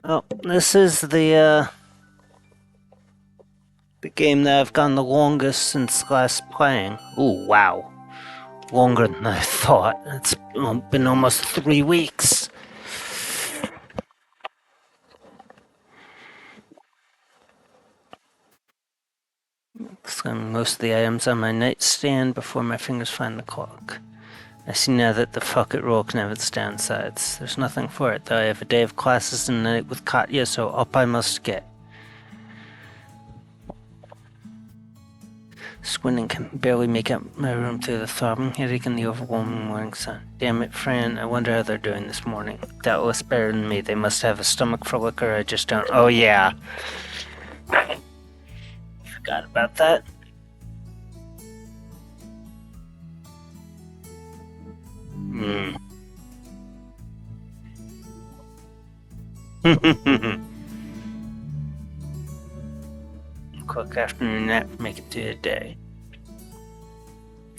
Oh, this is the game that I've gone the longest since last playing. Ooh, wow. Longer than I thought. It's been almost 3 weeks. Most of the items on my nightstand before my fingers find the clock. I see now that the fuck it roll can have its downsides. There's nothing for it, though. I have a day of classes and a night with Katja, so up I must get. Squinting can barely make out my room through the throbbing headache and the overwhelming morning sun. Damn it, Fran, I wonder how they're doing this morning. Doubtless better than me. They must have a stomach for liquor, I just don't. Oh, yeah. Forgot about that. Hmm. Quick afternoon nap, make it through the day.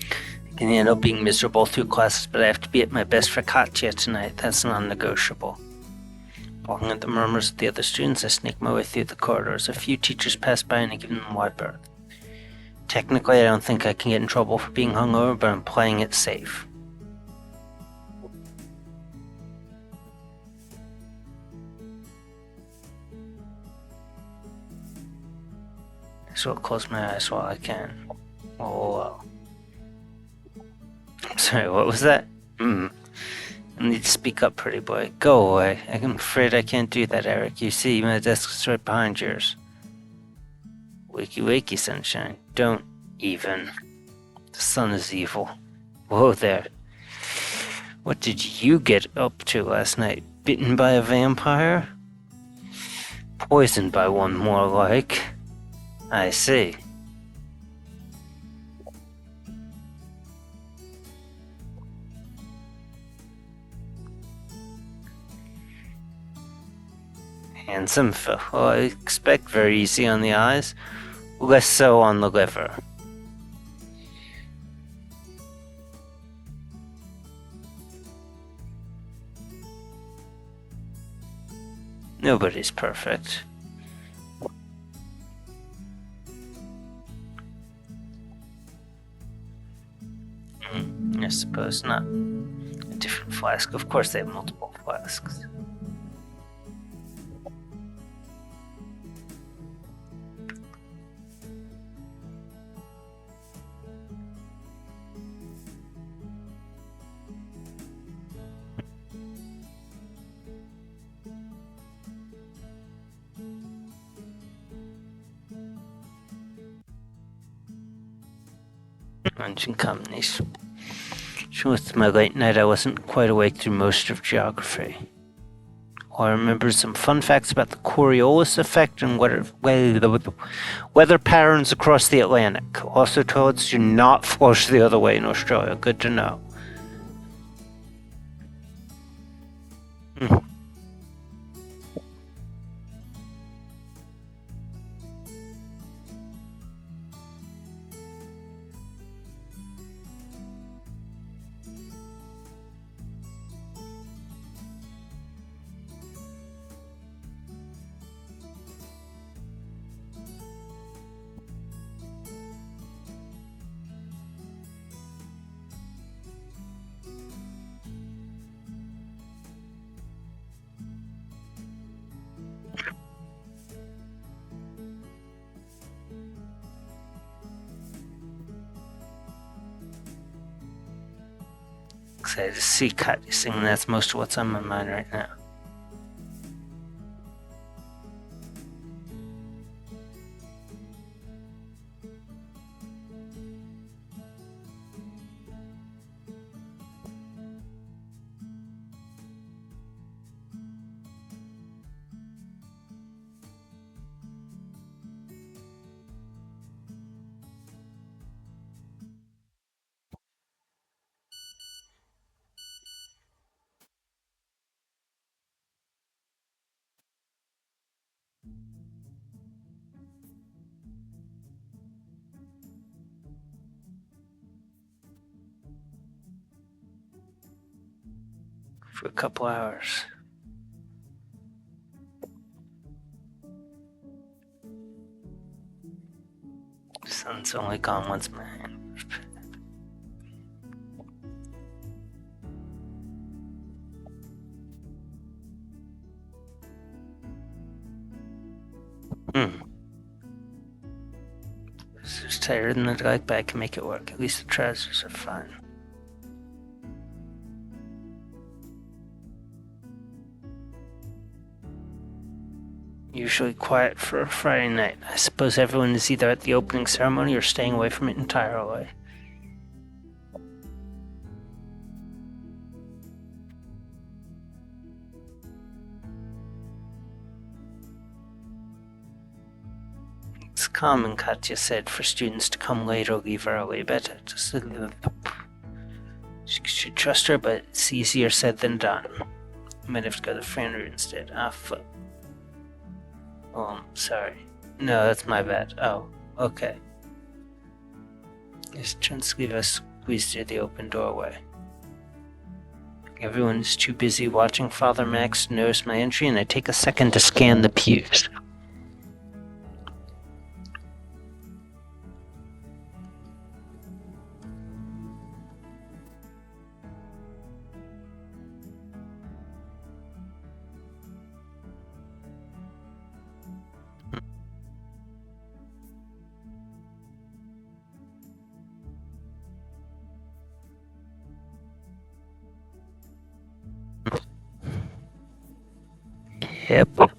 I can handle being miserable through classes, but I have to be at my best for Katja tonight. That's non-negotiable. Walking at the murmurs of the other students, I sneak my way through the corridors. A few teachers pass by and I give them wide berth. Technically, I don't think I can get in trouble for being hungover, but I'm playing it safe. So I'll close my eyes while I can. Oh, well. Sorry, what was that? I need to speak up, pretty boy. Go away. I'm afraid I can't do that, Eric. You see, my desk is right behind yours. Wakey wakey, sunshine. Don't even. The sun is evil. Whoa there. What did you get up to last night? Bitten by a vampire? Poisoned by one, more like. I see. Handsome fellow. I expect very easy on the eyes, less so on the liver. Nobody's perfect. I suppose not. A different flask. Of course, they have multiple flasks. Lunch and combination. Sure, with my late night, I wasn't quite awake through most of geography. I remember some fun facts about the Coriolis effect and weather patterns across the Atlantic. Also, toads do not flush the other way in Australia. Good to know. Hmm. Excited to see Katja singing. That's most of what's on my mind right now. For a couple hours. It's only gone once my hand. It's just tighter than I'd like, but I can make it work. At least the trousers are fine. Usually quiet for a Friday night. I suppose everyone is either at the opening ceremony or staying away from it entirely. It's common, Katja said, for students to come late or leave early. Better just she should trust her, but it's easier said than done. I might have to go to the friend instead. Fuck. Oh, I'm sorry. No, that's my bad. Oh, okay. Just turn sleeve I squeezed through the open doorway. Everyone is too busy watching Father Max to notice my entry, and I take a second to scan the pews. Yep.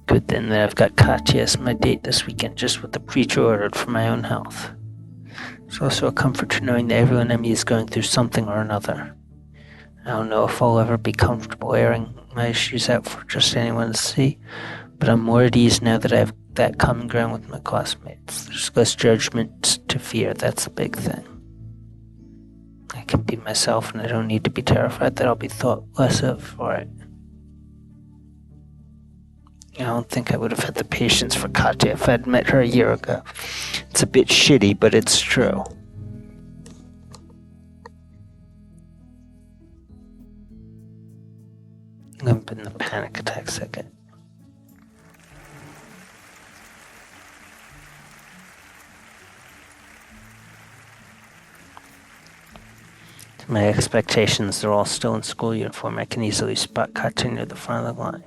Good then that I've got Katja as my date this weekend, just what the preacher ordered for my own health. It's also a comfort to knowing that everyone I meet is going through something or another. I don't know if I'll ever be comfortable airing my issues out for just anyone to see, but I'm more at ease now that I have that common ground with my classmates. There's less judgment to fear, that's a big thing. I can be myself and I don't need to be terrified that I'll be thought less of for it. I don't think I would have had the patience for Katja if I'd met her a year ago. It's a bit shitty, but it's true. Limp in the panic attacks I get. To my expectations, they're all still in school uniform. I can easily spot Katja near the front of the line.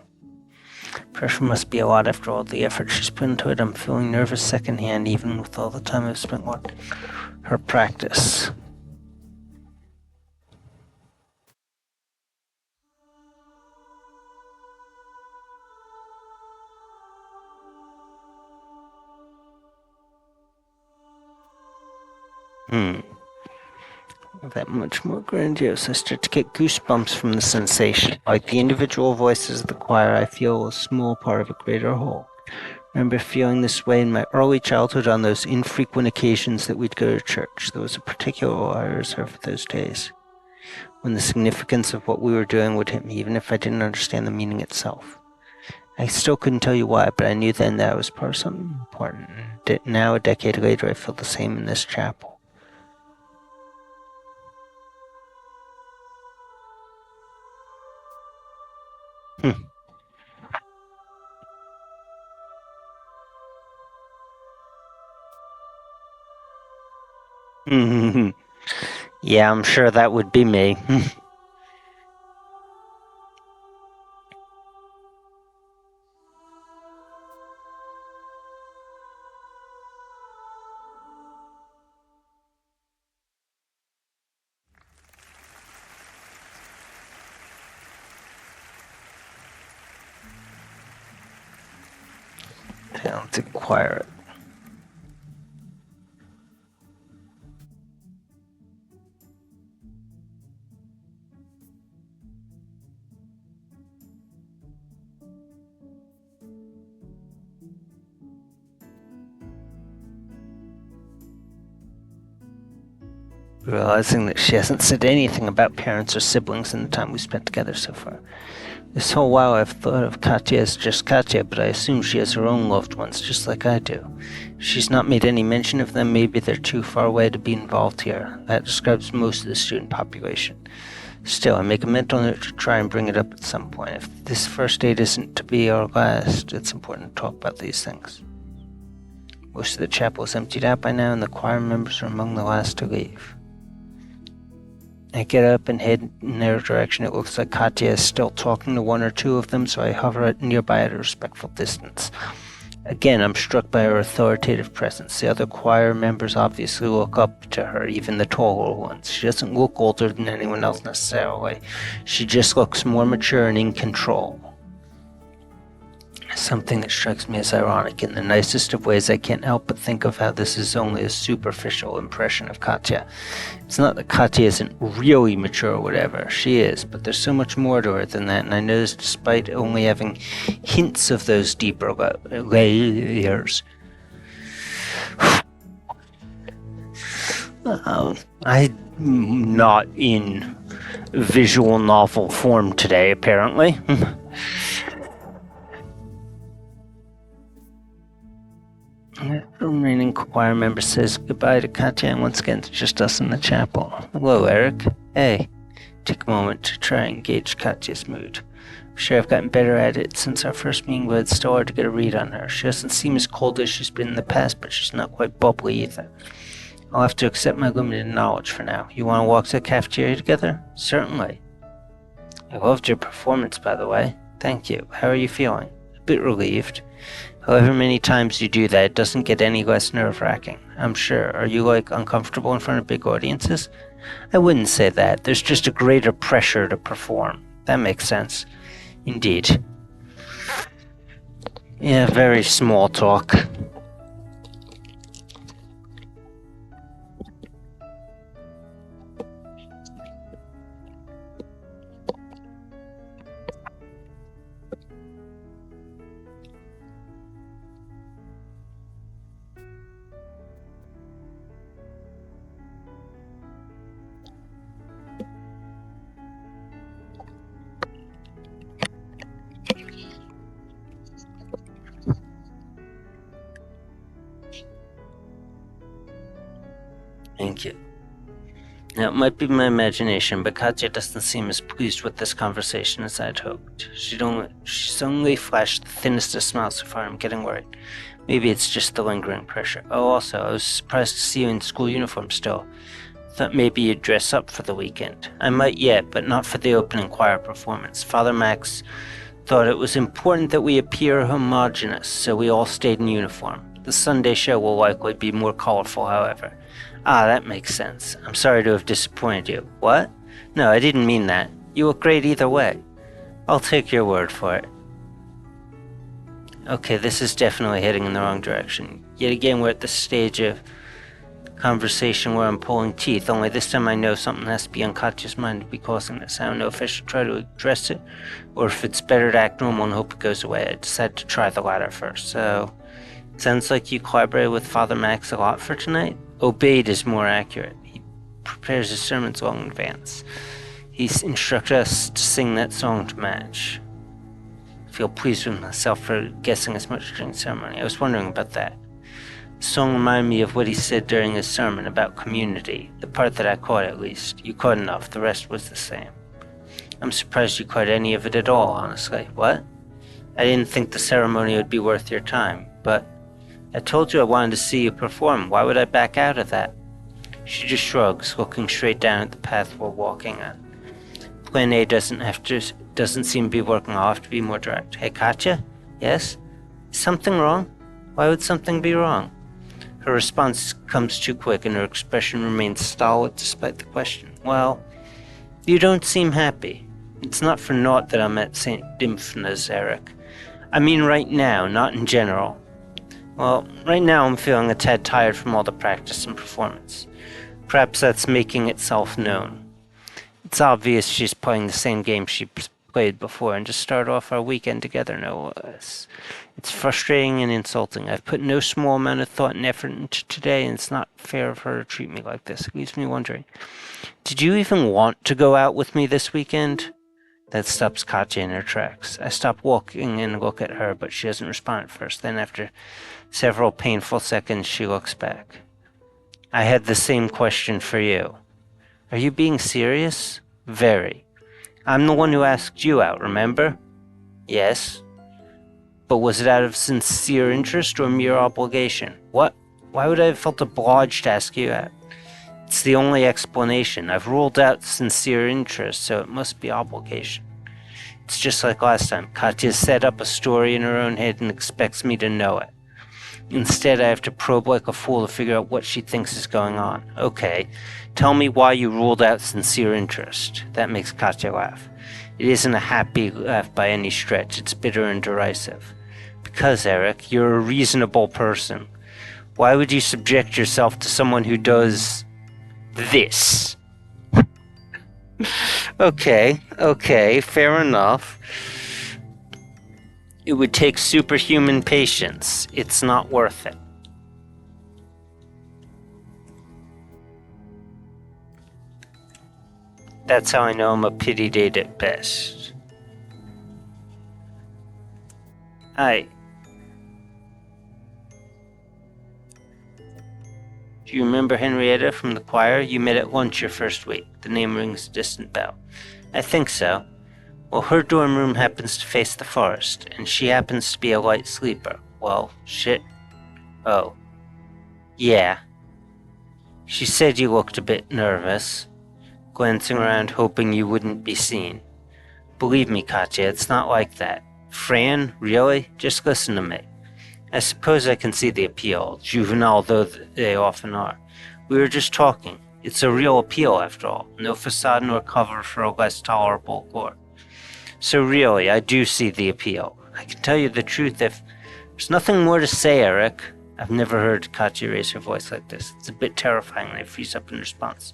Pressure must be a lot after all the effort she's put into it. I'm feeling nervous secondhand, even with all the time I've spent watching her practice. That much more grandiose. I start to get goosebumps from the sensation. Like the individual voices of the choir, I feel a small part of a greater whole. I remember feeling this way in my early childhood on those infrequent occasions that we'd go to church. There was a particular awe I reserved for those days, when the significance of what we were doing would hit me, even if I didn't understand the meaning itself. I still couldn't tell you why, but I knew then that I was part of something important. Now, a decade later, I feel the same in this chapel. Yeah, I'm sure that would be me. Talented choir. Realizing that she hasn't said anything about parents or siblings in the time we spent together so far. This whole while I've thought of Katja as just Katja, but I assume she has her own loved ones, just like I do. If she's not made any mention of them, maybe they're too far away to be involved here. That describes most of the student population. Still, I make a mental note to try and bring it up at some point. If this first date isn't to be our last, it's important to talk about these things. Most of the chapel is emptied out by now, and the choir members are among the last to leave. I get up and head in their direction. It looks like Katja is still talking to one or two of them, so I hover nearby at a respectful distance. Again, I'm struck by her authoritative presence. The other choir members obviously look up to her, even the taller ones. She doesn't look older than anyone else necessarily. She just looks more mature and in control. Something that strikes me as ironic. In the nicest of ways, I can't help but think of how this is only a superficial impression of Katja. It's not that Katja isn't really mature or whatever. She is, but there's so much more to her than that, and I notice despite only having hints of those deeper layers, I'm not in visual novel form today, apparently. The remaining choir member says goodbye to Katja, and once again it's just us in the chapel. Hello, Eric. Hey. Take a moment to try and gauge Katja's mood. I'm sure I've gotten better at it since our first meeting, but it's still hard to get a read on her. She doesn't seem as cold as she's been in the past, but she's not quite bubbly either. I'll have to accept my limited knowledge for now. You want to walk to the cafeteria together? Certainly. I loved your performance, by the way. Thank you. How are you feeling? A bit relieved. However many times you do that, it doesn't get any less nerve-wracking. I'm sure. Are you, uncomfortable in front of big audiences? I wouldn't say that. There's just a greater pressure to perform. That makes sense. Indeed. Yeah, very small talk. Thank you. Now, it might be my imagination, but Katja doesn't seem as pleased with this conversation as I'd hoped. She's only flashed the thinnest of smiles so far. I'm getting worried. Maybe it's just the lingering pressure. Oh, also, I was surprised to see you in school uniform still. Thought maybe you'd dress up for the weekend. I might yet, but not for the opening choir performance. Father Max thought it was important that we appear homogeneous, so we all stayed in uniform. The Sunday show will likely be more colorful, however. Ah, that makes sense. I'm sorry to have disappointed you. What? No, I didn't mean that. You look great either way. I'll take your word for it. Okay, this is definitely heading in the wrong direction. Yet again, we're at the stage of conversation where I'm pulling teeth, only this time I know something has to be on Katja's mind to be causing this. I don't know if I should try to address it, or if it's better to act normal and hope it goes away. I decided to try the latter first. So, sounds like you collaborated with Father Max a lot for tonight? Obeyed is more accurate. He prepares his sermons long in advance. He's instructed us to sing that song to match. I feel pleased with myself for guessing as much during the ceremony. I was wondering about that. The song reminded me of what he said during his sermon about community. The part that I caught, at least. You caught enough. The rest was the same. I'm surprised you caught any of it at all, honestly. What? I didn't think the ceremony would be worth your time, but I told you I wanted to see you perform. Why would I back out of that? She just shrugs, looking straight down at the path we're walking on. Plan A doesn't seem to be working. I'll have to be more direct. Hey, Katja? Yes? Is something wrong? Why would something be wrong? Her response comes too quick, and her expression remains stolid despite the question. Well, you don't seem happy. It's not for naught that I'm at St. Dymphna's, Eric. I mean right now, not in general. Well, right now I'm feeling a tad tired from all the practice and performance. Perhaps that's making itself known. It's obvious she's playing the same game she played before, and to start off our weekend together, no less. It's frustrating and insulting. I've put no small amount of thought and effort into today, and it's not fair of her to treat me like this. It leaves me wondering, did you even want to go out with me this weekend? That stops Katja in her tracks. I stop walking and look at her, but she doesn't respond at first. Then after several painful seconds, she looks back. I had the same question for you. Are you being serious? Very. I'm the one who asked you out, remember? Yes. But was it out of sincere interest or mere obligation? What? Why would I have felt obliged to ask you out? It's the only explanation. I've ruled out sincere interest, so it must be obligation. It's just like last time. Katja set up a story in her own head and expects me to know it. Instead, I have to probe like a fool to figure out what she thinks is going on. Okay, tell me why you ruled out sincere interest. That makes Katja laugh. It isn't a happy laugh by any stretch. It's bitter and derisive. Because, Eric, you're a reasonable person. Why would you subject yourself to someone who does this? Okay, fair enough. It would take superhuman patience. It's not worth it. That's how I know I'm a pity date at best. Hi. Do you remember Henrietta from the choir? You met at lunch your first week. The name rings a distant bell. I think so. Well, her dorm room happens to face the forest, and she happens to be a light sleeper. Well, shit. Oh. Yeah. She said you looked a bit nervous, glancing around hoping you wouldn't be seen. Believe me, Katja, it's not like that. Fran, really? Just listen to me. I suppose I can see the appeal, juvenile though they often are. We were just talking. It's a real appeal, after all. No facade nor cover for a less tolerable gore. So really, I do see the appeal. I can tell you the truth if... There's nothing more to say, Eric. I've never heard Katja raise her voice like this. It's a bit terrifying when I freeze up in response.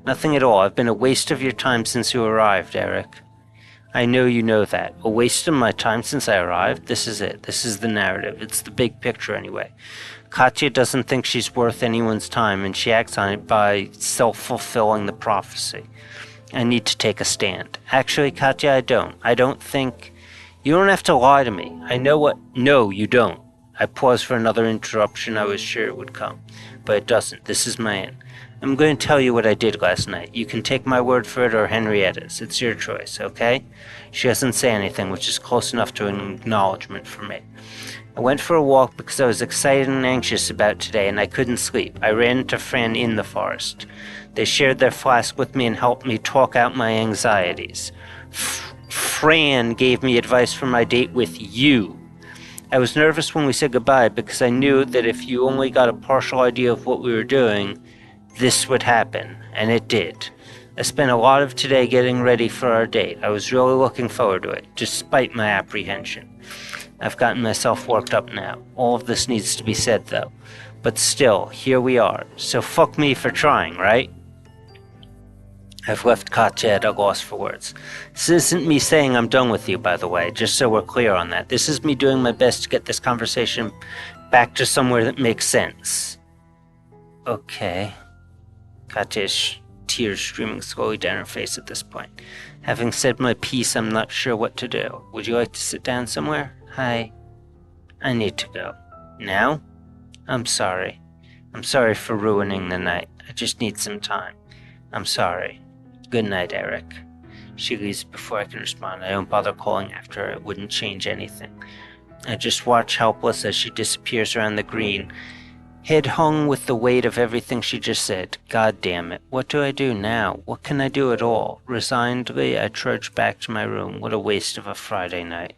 Nothing at all. I've been a waste of your time since you arrived, Eric. I know you know that. A waste of my time since I arrived? This is it. This is the narrative. It's the big picture anyway. Katja doesn't think she's worth anyone's time, and she acts on it by self-fulfilling the prophecy. I need to take a stand. Actually, Katja, I don't. I don't think... You don't have to lie to me. I know what... No, you don't. I paused for another interruption I was sure it would come. But it doesn't. This is my end. I'm going to tell you what I did last night. You can take my word for it or Henrietta's. It's your choice, okay? She doesn't say anything, which is close enough to an acknowledgement for me. I went for a walk because I was excited and anxious about today, and I couldn't sleep. I ran into Fran in the forest. They shared their flask with me and helped me talk out my anxieties. Fran gave me advice for my date with you. I was nervous when we said goodbye because I knew that if you only got a partial idea of what we were doing, this would happen, and it did. I spent a lot of today getting ready for our date. I was really looking forward to it, despite my apprehension. I've gotten myself worked up now. All of this needs to be said, though. But still, here we are. So fuck me for trying, right? I've left Katja at a loss for words. This isn't me saying I'm done with you, by the way, just so we're clear on that. This is me doing my best to get this conversation back to somewhere that makes sense. Okay. Katja's tears streaming slowly down her face at this point. Having said my piece, I'm not sure what to do. Would you like to sit down somewhere? Hi. I need to go. Now? I'm sorry. I'm sorry for ruining the night. I just need some time. I'm sorry. Good night, Eric. She leaves before I can respond. I don't bother calling after her. It wouldn't change anything. I just watch helpless as she disappears around the green, head hung with the weight of everything she just said. God damn it. What do I do now? What can I do at all? Resignedly, I trudge back to my room. What a waste of a Friday night.